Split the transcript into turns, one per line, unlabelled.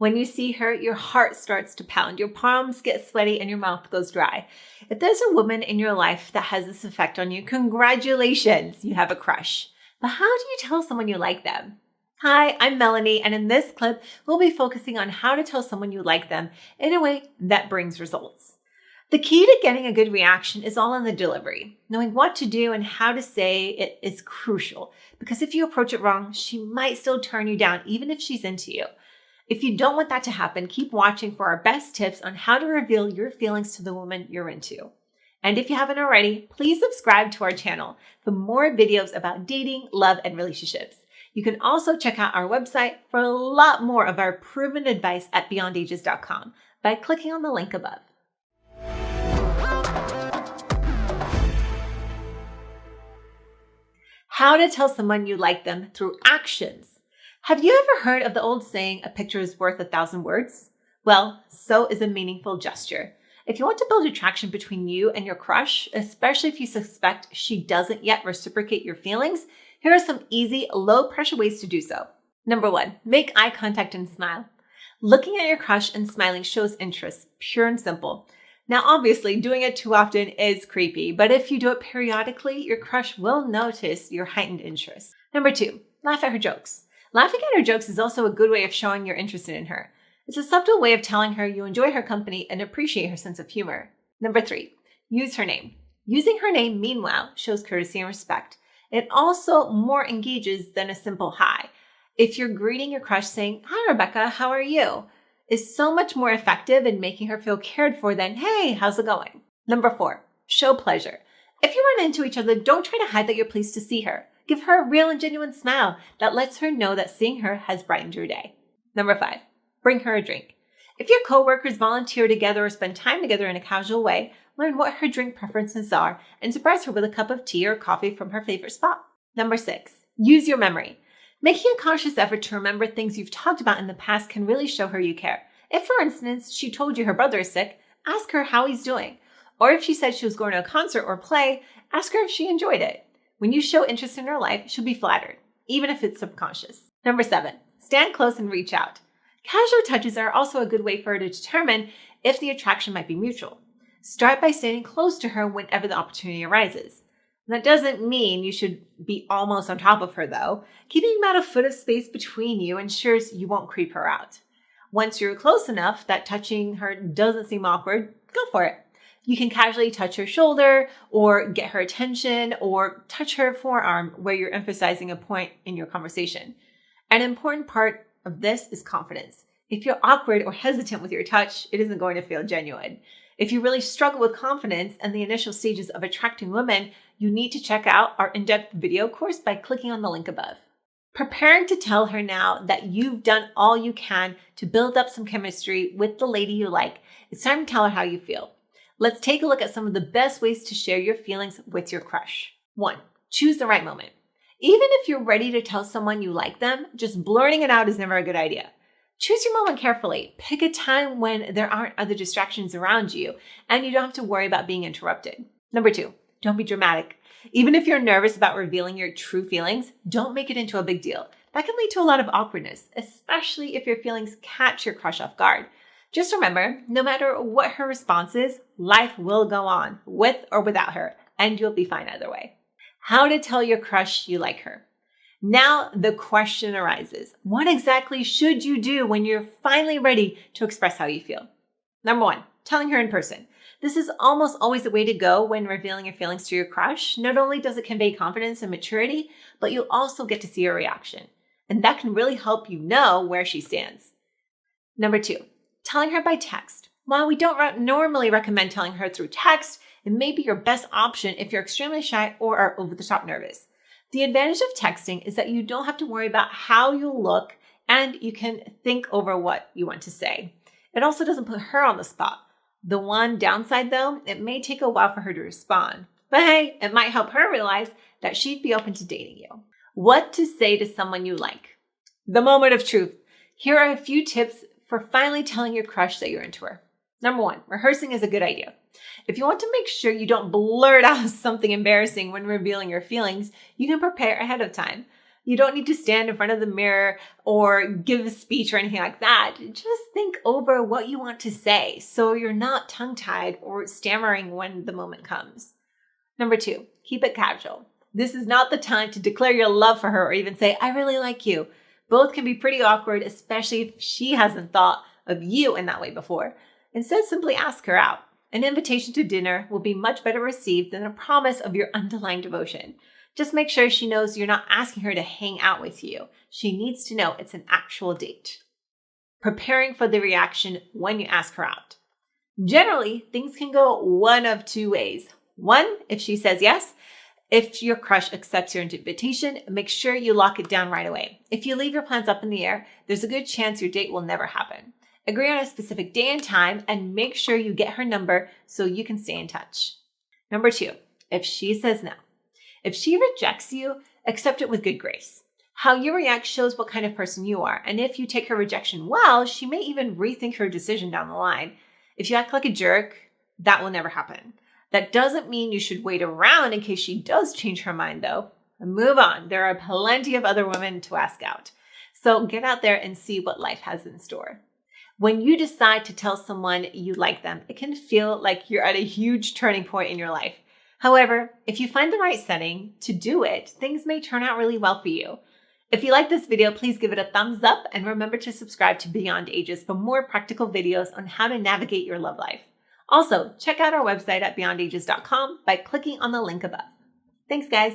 When you see her, your heart starts to pound, your palms get sweaty, and your mouth goes dry. If there's a woman in your life that has this effect on you, congratulations, you have a crush. But how do you tell someone you like them? Hi, I'm Melanie, and in this clip, we'll be focusing on how to tell someone you like them in a way that brings results. The key to getting a good reaction is all in the delivery. Knowing what to do and how to say it is crucial, because if you approach it wrong, she might still turn you down, even if she's into you. If you don't want that to happen, keep watching for our best tips on how to reveal your feelings to the woman you're into. And if you haven't already, please subscribe to our channel for more videos about dating, love, and relationships. You can also check out our website for a lot more of our proven advice at beyondages.com by clicking on the link above. How to tell someone you like them through actions. Have you ever heard of the old saying, a picture is worth 1,000 words? Well, so is a meaningful gesture. If you want to build attraction between you and your crush, especially if you suspect she doesn't yet reciprocate your feelings, here are some easy, low-pressure ways to do so. Number 1, make eye contact and smile. Looking at your crush and smiling shows interest, pure and simple. Now, obviously, doing it too often is creepy, but if you do it periodically, your crush will notice your heightened interest. Number 2, laugh at her jokes. Laughing at her jokes is also a good way of showing you're interested in her. It's a subtle way of telling her you enjoy her company and appreciate her sense of humor. Number 3, use her name. Using her name, meanwhile, shows courtesy and respect. It also more engages than a simple hi. If you're greeting your crush saying, "Hi, Rebecca, how are you?" is so much more effective in making her feel cared for than, "Hey, how's it going?" Number 4, show pleasure. If you run into each other, don't try to hide that you're pleased to see her. Give her a real and genuine smile that lets her know that seeing her has brightened your day. Number 5, bring her a drink. If your coworkers volunteer together or spend time together in a casual way, learn what her drink preferences are and surprise her with a cup of tea or coffee from her favorite spot. Number 6, use your memory. Making a conscious effort to remember things you've talked about in the past can really show her you care. If, for instance, she told you her brother is sick, ask her how he's doing. Or if she said she was going to a concert or play, ask her if she enjoyed it. When you show interest in her life, she'll be flattered, even if it's subconscious. Number 7, stand close and reach out. Casual touches are also a good way for her to determine if the attraction might be mutual. Start by standing close to her whenever the opportunity arises. That doesn't mean you should be almost on top of her, though. Keeping about a foot of space between you ensures you won't creep her out. Once you're close enough that touching her doesn't seem awkward, go for it. You can casually touch her shoulder or get her attention or touch her forearm where you're emphasizing a point in your conversation. An important part of this is confidence. If you're awkward or hesitant with your touch, it isn't going to feel genuine. If you really struggle with confidence and the initial stages of attracting women, you need to check out our in-depth video course by clicking on the link above. Preparing to tell her now that you've done all you can to build up some chemistry with the lady you like, it's time to tell her how you feel. Let's take a look at some of the best ways to share your feelings with your crush. 1, choose the right moment. Even if you're ready to tell someone you like them, just blurting it out is never a good idea. Choose your moment carefully. Pick a time when there aren't other distractions around you and you don't have to worry about being interrupted. Number 2, don't be dramatic. Even if you're nervous about revealing your true feelings, don't make it into a big deal. That can lead to a lot of awkwardness, especially if your feelings catch your crush off guard. Just remember, no matter what her response is, life will go on, with or without her, and you'll be fine either way. How to tell your crush you like her. Now the question arises, what exactly should you do when you're finally ready to express how you feel? Number 1, telling her in person. This is almost always the way to go when revealing your feelings to your crush. Not only does it convey confidence and maturity, but you'll also get to see her reaction. And that can really help you know where she stands. Number 2, telling her by text. While we don't normally recommend telling her through text, it may be your best option if you're extremely shy or are over-the-top nervous. The advantage of texting is that you don't have to worry about how you'll look and you can think over what you want to say. It also doesn't put her on the spot. The one downside, though, it may take a while for her to respond. But hey, it might help her realize that she'd be open to dating you. What to say to someone you like. The moment of truth. Here are a few tips for finally telling your crush that you're into her. Number 1, rehearsing is a good idea. If you want to make sure you don't blurt out something embarrassing when revealing your feelings, you can prepare ahead of time. You don't need to stand in front of the mirror or give a speech or anything like that. Just think over what you want to say so you're not tongue-tied or stammering when the moment comes. Number 2, keep it casual. This is not the time to declare your love for her or even say, I really like you. Both can be pretty awkward, especially if she hasn't thought of you in that way before. Instead, simply ask her out. An invitation to dinner will be much better received than a promise of your underlying devotion. Just make sure she knows you're not asking her to hang out with you. She needs to know it's an actual date. Preparing for the reaction when you ask her out. Generally, things can go one of 2 ways. 1, if she says yes. If your crush accepts your invitation, make sure you lock it down right away. If you leave your plans up in the air, there's a good chance your date will never happen. Agree on a specific day and time and make sure you get her number so you can stay in touch. Number 2, if she says no. If she rejects you, accept it with good grace. How you react shows what kind of person you are, and if you take her rejection well, she may even rethink her decision down the line. If you act like a jerk, that will never happen. That doesn't mean you should wait around in case she does change her mind, though. Move on. There are plenty of other women to ask out. So get out there and see what life has in store. When you decide to tell someone you like them, it can feel like you're at a huge turning point in your life. However, if you find the right setting to do it, things may turn out really well for you. If you like this video, please give it a thumbs up and remember to subscribe to Beyond Ages for more practical videos on how to navigate your love life. Also, check out our website at beyondages.com by clicking on the link above. Thanks, guys.